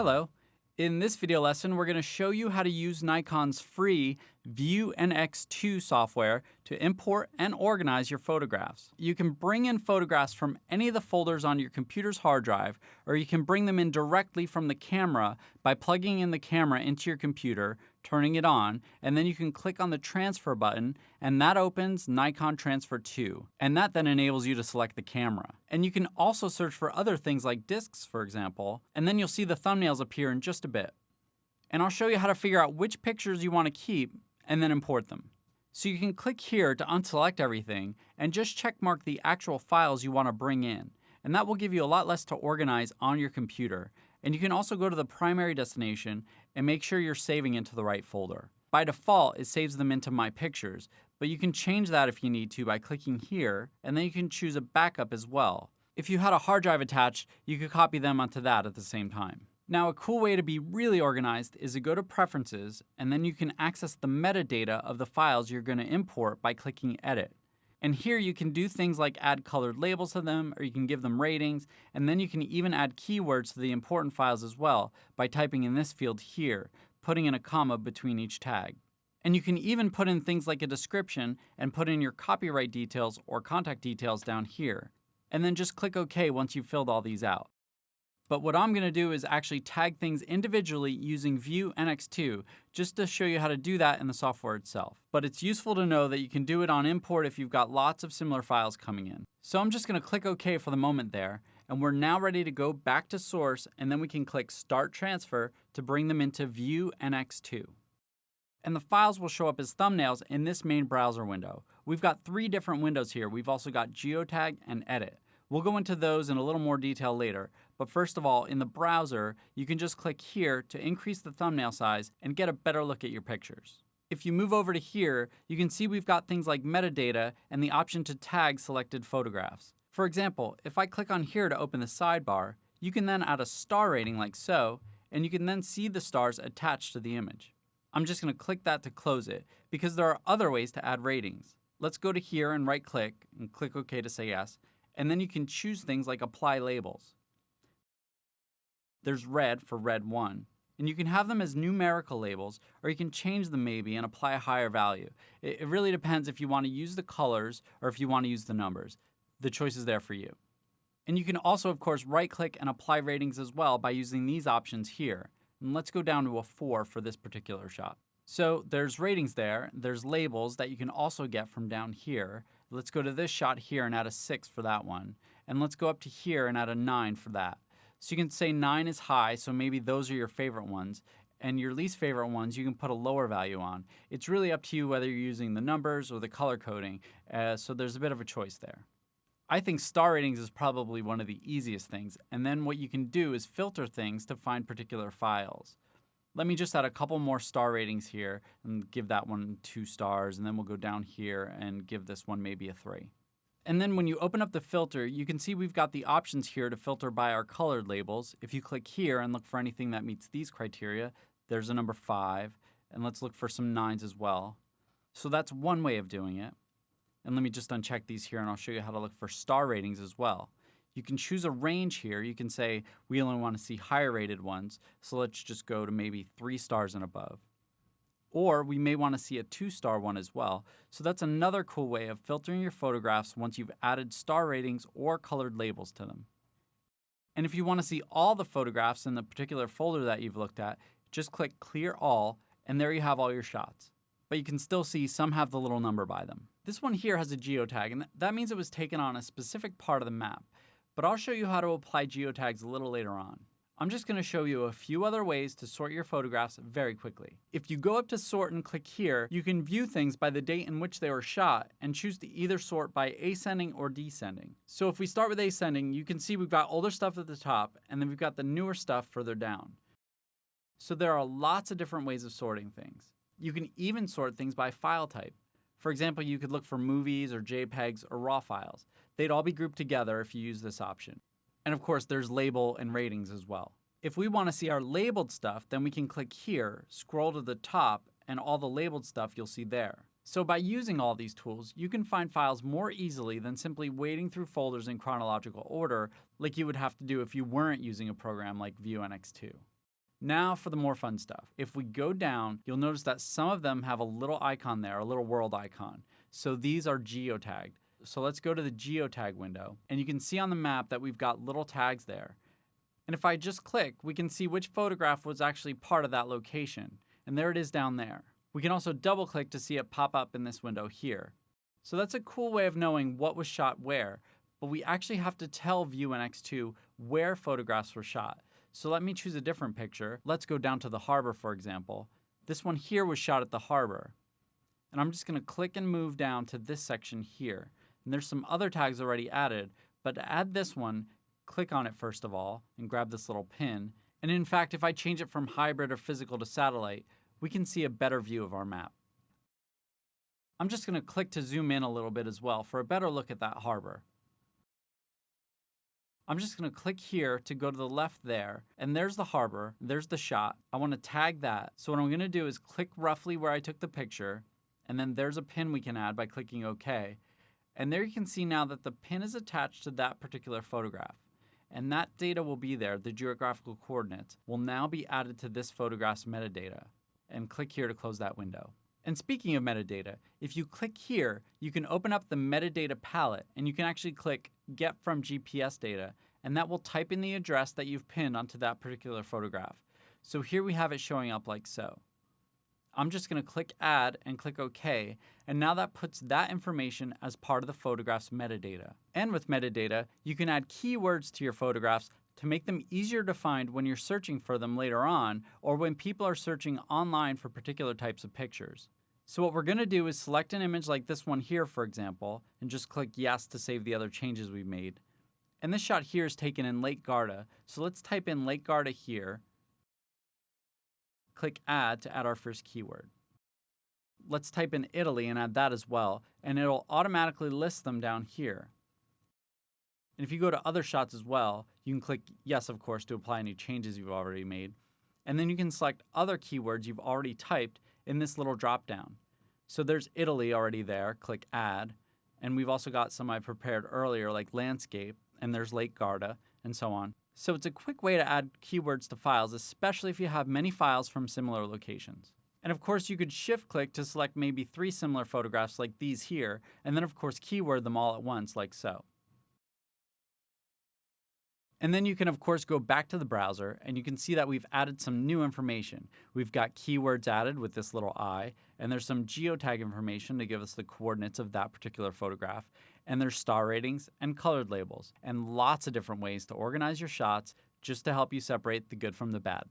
Hello. In this video lesson, we're going to show you how to use Nikon's free ViewNX 2 software to import and organize your photographs. You can bring in photographs from any of the folders on your computer's hard drive, or you can bring them in directly from the camera by plugging in the camera into your computer, turning it on, and then you can click on the transfer button, and that opens Nikon Transfer 2. And that then enables you to select the camera. And you can also search for other things like discs, for example, and then you'll see the thumbnails appear in just a bit. And I'll show you how to figure out which pictures you want to keep and then import them. So you can click here to unselect everything and just check mark the actual files you want to bring in. And that will give you a lot less to organize on your computer. And you can also go to the primary destination and make sure you're saving into the right folder. By default, it saves them into My Pictures, but you can change that if you need to by clicking here, and then you can choose a backup as well. If you had a hard drive attached, you could copy them onto that at the same time. Now, a cool way to be really organized is to go to Preferences, and then you can access the metadata of the files you're going to import by clicking Edit. And here you can do things like add colored labels to them, or you can give them ratings, and then you can even add keywords to the important files as well by typing in this field here, putting in a comma between each tag. And you can even put in things like a description and put in your copyright details or contact details down here. And then just click OK once you've filled all these out. But what I'm going to do is actually tag things individually using ViewNX 2 just to show you how to do that in the software itself. But it's useful to know that you can do it on import if you've got lots of similar files coming in. So I'm just going to click OK for the moment there, and we're now ready to go back to source, and then we can click Start Transfer to bring them into ViewNX 2. And the files will show up as thumbnails in this main browser window. We've got 3 different windows here. We've also got Geotag and Edit. We'll go into those in a little more detail later, but first of all, in the browser, you can just click here to increase the thumbnail size and get a better look at your pictures. If you move over to here, you can see we've got things like metadata and the option to tag selected photographs. For example, if I click on here to open the sidebar, you can then add a star rating like so, and you can then see the stars attached to the image. I'm just going to click that to close it, because there are other ways to add ratings. Let's go to here and right click and click OK to say yes. And then you can choose things like Apply Labels. There's red for red 1. And you can have them as numerical labels, or you can change them maybe and apply a higher value. It really depends if you want to use the colors or if you want to use the numbers. The choice is there for you. And you can also, of course, right-click and apply ratings as well by using these options here. And let's go down to a 4 for this particular shot. So there's ratings there. There's labels that you can also get from down here. Let's go to this shot here and add a 6 for that one. And let's go up to here and add a 9 for that. So you can say 9 is high, so maybe those are your favorite ones. And your least favorite ones, you can put a lower value on. It's really up to you whether you're using the numbers or the color coding, so there's a bit of a choice there. I think star ratings is probably one of the easiest things. And then what you can do is filter things to find particular files. Let me just add a couple more star ratings here and give that one 2 stars, and then we'll go down here and give this one maybe a 3. And then when you open up the filter, you can see we've got the options here to filter by our colored labels. If you click here and look for anything that meets these criteria, there's a number 5, and let's look for some 9s as well. So that's one way of doing it. And let me just uncheck these here, and I'll show you how to look for star ratings as well. You can choose a range here. You can say we only want to see higher rated ones, so let's just go to maybe 3 stars and above. Or we may want to see a 2-star one as well. So that's another cool way of filtering your photographs once you've added star ratings or colored labels to them. And if you want to see all the photographs in the particular folder that you've looked at, just click Clear All, and there you have all your shots. But you can still see some have the little number by them. This one here has a geotag, and that means it was taken on a specific part of the map. But I'll show you how to apply geotags a little later on. I'm just going to show you a few other ways to sort your photographs very quickly. If you go up to Sort and click here, you can view things by the date in which they were shot and choose to either sort by ascending or descending. So if we start with ascending, you can see we've got older stuff at the top, and then we've got the newer stuff further down. So there are lots of different ways of sorting things. You can even sort things by file type. For example, you could look for movies or JPEGs or RAW files. They'd all be grouped together if you use this option. And of course, there's label and ratings as well. If we want to see our labeled stuff, then we can click here, scroll to the top, and all the labeled stuff you'll see there. So by using all these tools, you can find files more easily than simply wading through folders in chronological order like you would have to do if you weren't using a program like ViewNX 2. Now for the more fun stuff. If we go down, you'll notice that some of them have a little icon there, a little world icon. So these are geotagged. So let's go to the geotag window, and you can see on the map that we've got little tags there. And if I just click, we can see which photograph was actually part of that location. And there it is down there. We can also double click to see it pop up in this window here. So that's a cool way of knowing what was shot where, but we actually have to tell ViewNX 2 where photographs were shot. So let me choose a different picture. Let's go down to the harbor, for example. This one here was shot at the harbor. And I'm just going to click and move down to this section here. And there's some other tags already added, but to add this one, click on it first of all and grab this little pin. And in fact, if I change it from hybrid or physical to satellite, we can see a better view of our map. I'm just going to click to zoom in a little bit as well for a better look at that harbor. I'm just going to click here to go to the left there, and there's the harbor, there's the shot. I want to tag that. So what I'm going to do is click roughly where I took the picture, and then there's a pin we can add by clicking OK. And there you can see now that the pin is attached to that particular photograph. And that data will be there, the geographical coordinates, will now be added to this photograph's metadata. And click here to close that window. And speaking of metadata, if you click here, you can open up the metadata palette and you can actually click Get from GPS data, and that will type in the address that you've pinned onto that particular photograph. So here we have it showing up like so. I'm just going to click Add and click OK, and now that puts that information as part of the photograph's metadata. And with metadata, you can add keywords to your photographs to make them easier to find when you're searching for them later on, or when people are searching online for particular types of pictures. So what we're going to do is select an image like this one here, for example, and just click Yes to save the other changes we've made. And this shot here is taken in Lake Garda, so let's type in Lake Garda here. Click Add to add our first keyword. Let's type in Italy and add that as well, and it'll automatically list them down here. And if you go to other shots as well, you can click Yes, of course, to apply any changes you've already made. And then you can select other keywords you've already typed in this little drop down. So there's Italy already there, click Add. And we've also got some I prepared earlier like landscape, and there's Lake Garda, and so on. So it's a quick way to add keywords to files, especially if you have many files from similar locations. And of course, you could shift click to select maybe 3 similar photographs like these here, and then of course keyword them all at once like so. And then you can, of course, go back to the browser and you can see that we've added some new information. We've got keywords added with this little eye, and there's some geotag information to give us the coordinates of that particular photograph. And there's star ratings and colored labels, and lots of different ways to organize your shots just to help you separate the good from the bad.